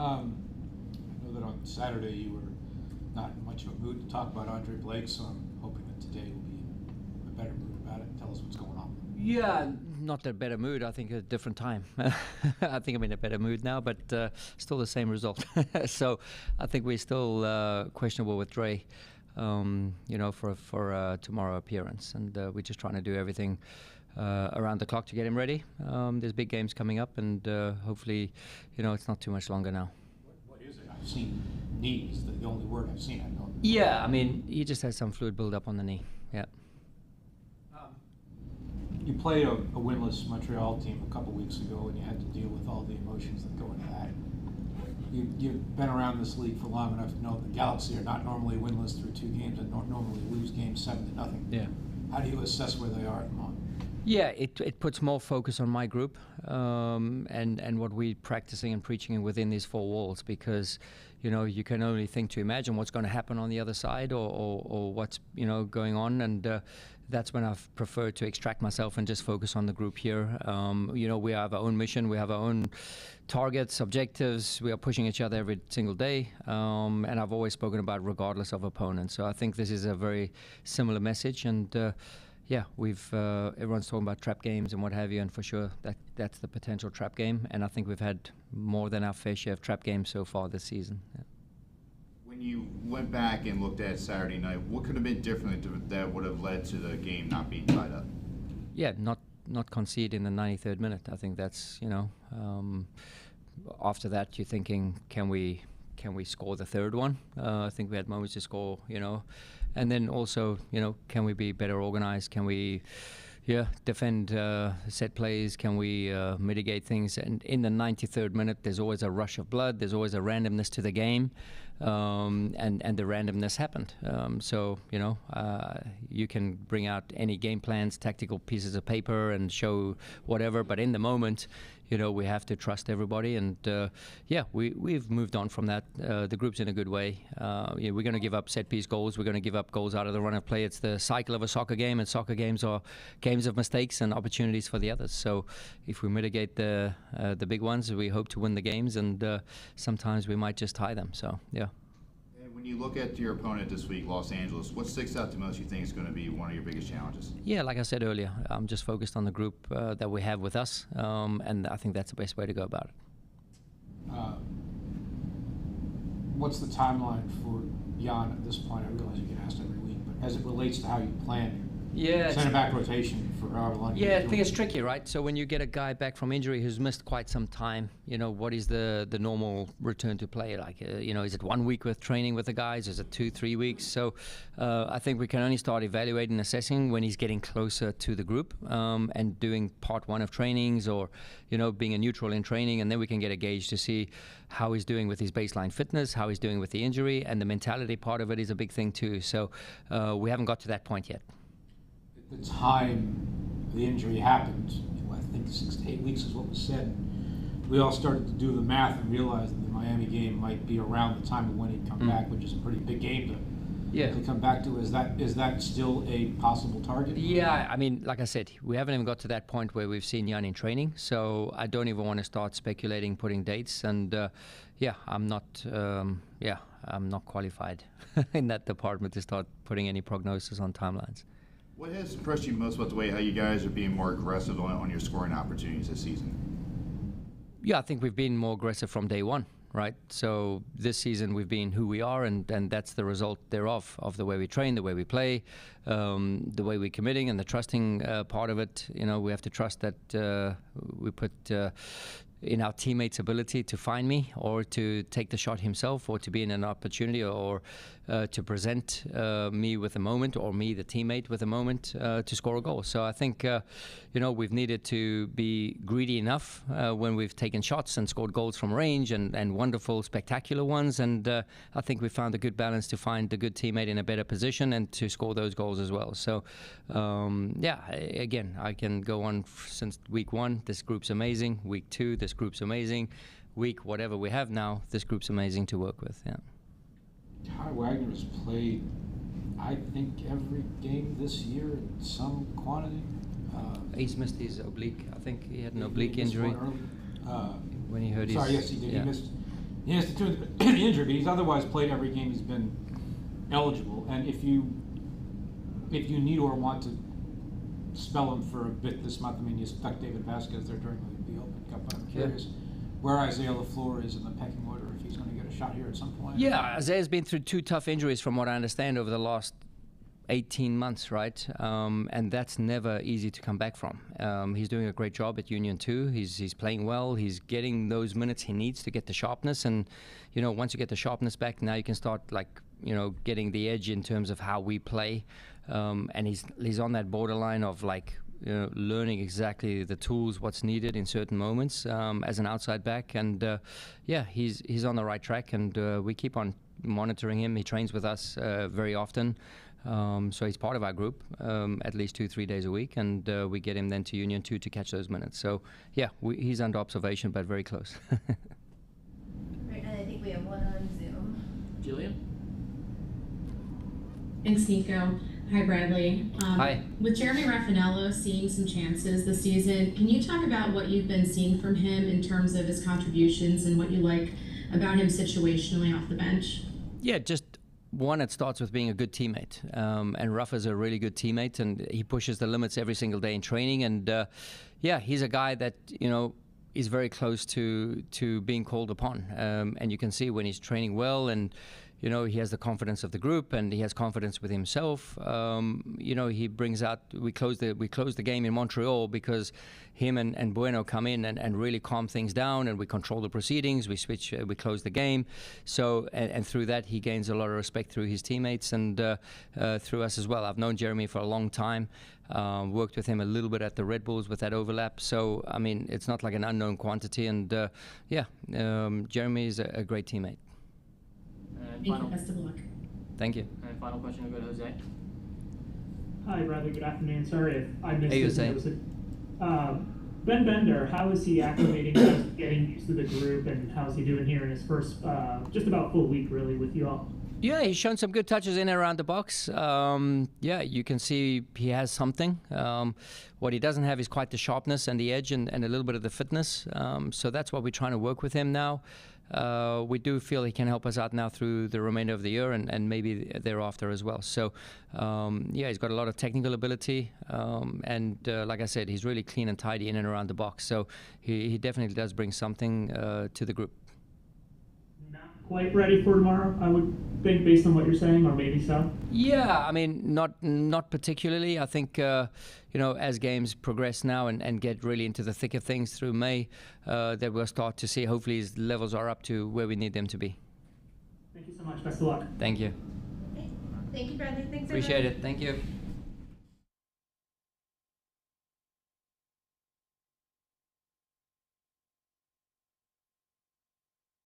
I know that on Saturday you were not in much of a mood to talk about Andre Blake, so I'm hoping that today will be in a better mood about it. Tell us what's going on. Yeah, not a better mood. I think a different time. I think I'm in a better mood now, but still the same result. So I think we're still questionable with Dre, for tomorrow appearance, and we're just trying to do everything around the clock to get him ready. There's big games coming up, and hopefully, it's not too much longer now. What is it? I've seen knees. The only word I've seen. I know. Yeah, I mean, he just has some fluid buildup on the knee. Yeah. You played a winless Montreal team a couple weeks ago, and you had to deal with all the emotions that go into that. You've been around this league for long enough to know the Galaxy are not normally winless through 2 games and normally lose games 7-0. Yeah. How do you assess where they are at the moment? Yeah, it puts more focus on my group and what we're practicing and preaching within these 4 walls, because you can only think to imagine what's going to happen on the other side or what's going on, and that's when I've preferred to extract myself and just focus on the group here. We have our own mission, we have our own targets, objectives, we are pushing each other every single day, and I've always spoken about regardless of opponent. So I think this is a very similar message, and yeah, everyone's talking about trap games and what have you, and for sure that's the potential trap game, and I think we've had more than our fair share of trap games so far this season. Yeah. When you went back and looked at Saturday night, what could have been different that would have led to the game not being tied up? Yeah, not concede in the 93rd minute. I think that's after that you're thinking, can we score the 3rd one? I think we had moments to score, and then also, can we be better organized? Can we, defend set plays? Can we mitigate things? And in the 93rd minute, there's always a rush of blood. There's always a randomness to the game, and the randomness happened. So you can bring out any game plans, tactical pieces of paper, and show whatever. But in the moment, we have to trust everybody, and we've moved on from that. The group's in a good way. We're going to give up set piece goals. We're going to give up goals out of the run of play. It's the cycle of a soccer game, and soccer games are games of mistakes and opportunities for the others. So if we mitigate the big ones, we hope to win the games, and sometimes we might just tie them. So yeah. When you look at your opponent this week, Los Angeles, what sticks out to most you think is going to be one of your biggest challenges? Yeah, like I said earlier, I'm just focused on the group that we have with us, and I think that's the best way to go about it. What's the timeline for Jan at this point? I realize you get asked every week, but as it relates to how you plan center back rotation for however long. Yeah, I think it's tricky, right? So when you get a guy back from injury who's missed quite some time, what is the normal return to play like? Is it 1 week with training with the guys? Is it 2-3 weeks? So I think we can only start evaluating and assessing when he's getting closer to the group, and doing part 1 of trainings, or being a neutral in training, and then we can get a gauge to see how he's doing with his baseline fitness, how he's doing with the injury, and the mentality part of it is a big thing too. So we haven't got to that point yet. The time the injury happened, I think 6 to 8 weeks is what was said. We all started to do the math and realized that the Miami game might be around the time of when he'd come back, which is a pretty big game to come back to. Is that still a possible target? Yeah, I mean, like I said, we haven't even got to that point where we've seen Jan in training, so I don't even want to start speculating, putting dates, and I'm not qualified in that department to start putting any prognosis on timelines. What has impressed you most about the way how you guys are being more aggressive on your scoring opportunities this season? Yeah, I think we've been more aggressive from day one, right? So this season we've been who we are, and that's the result thereof, of the way we train, the way we play, the way we're committing, and the trusting part of it. We have to trust that we put in our teammates' ability to find me, or to take the shot himself, or to be in an opportunity, or to present me with a moment, or me, the teammate, with a moment to score a goal. So I think we've needed to be greedy enough when we've taken shots and scored goals from range, and wonderful, spectacular ones. And I think we found a good balance to find the good teammate in a better position and to score those goals as well. So again, I can go on since week 1. This group's amazing. Week 2, this group's amazing. Week whatever we have now, this group's amazing to work with. Yeah. Ty Wagner has played, I think, every game this year in some quantity. He's missed his oblique. I think he had an oblique injury when he hurt his. Sorry, yes, he did. Yeah. He missed. He has to turn the injury, but he's otherwise played every game he's been eligible. And if you need or want to spell him for a bit this month, I mean, you stuck David Vasquez there during the Open Cup, but I'm curious where Isaiah LaFleur is in the pecking order, if he's going to get a shot here at some point. Yeah, Isaiah's been through 2 tough injuries from what I understand over the last 18 months, right? And that's never easy to come back from. He's doing a great job at Union 2. He's playing well. He's getting those minutes he needs to get the sharpness. And, you know, once you get the sharpness back, now you can start, like, you know, getting the edge in terms of how we play. And he's on that borderline of, like, you know, learning exactly the tools, what's needed in certain moments as an outside back. And, yeah, he's on the right track. And we keep on monitoring him. He trains with us very often. So he's part of our group at least 2-3 days a week, and we get him then to Union 2 to catch those minutes. So, yeah, he's under observation, but very close. Right, and I think we have one on Zoom. Jillian? Thanks, Nico. Hi, Bradley. Hi. With Jeremy Raffanello seeing some chances this season, can you talk about what you've been seeing from him in terms of his contributions and what you like about him situationally off the bench? Yeah, just one, it starts with being a good teammate. And Rafa's a really good teammate, and he pushes the limits every single day in training. And, yeah, he's a guy that, you know, is very close to being called upon. And you can see when he's training well and, you know, he has the confidence of the group and he has confidence with himself. You know, he brings out, we closed the game in Montreal because him and Bueno come in and really calm things down, and we control the proceedings, we close the game. So, and through that, he gains a lot of respect through his teammates and through us as well. I've known Jeremy for a long time, worked with him a little bit at the Red Bulls with that overlap. So, I mean, it's not like an unknown quantity. And, yeah, Jeremy is a great teammate. Thank you. Best of luck. Thank you. And final question will go to Jose. Hi, Bradley. Good afternoon. Sorry if I missed Hey, it. Jose. Ben Bender, how is he acclimating? How is he getting used to the group, and how is he doing here in his first just about full week, really, with you all? Yeah, he's shown some good touches in and around the box. Yeah, you can see he has something. What he doesn't have is quite the sharpness and the edge and a little bit of the fitness. So that's what we're trying to work with him now. We do feel he can help us out now through the remainder of the year and maybe thereafter as well. So, yeah, he's got a lot of technical ability. And like I said, he's really clean and tidy in and around the box. So he definitely does bring something to the group. Quite ready for tomorrow, I would think, based on what you're saying, or maybe so? Yeah, I mean, not particularly. I think, you know, as games progress now and get really into the thick of things through May, that we'll start to see, hopefully his levels are up to where we need them to be. Thank you so much. Best of luck. Thank you. Okay. Thank you, Bradley. Thanks, Appreciate it. Thank you.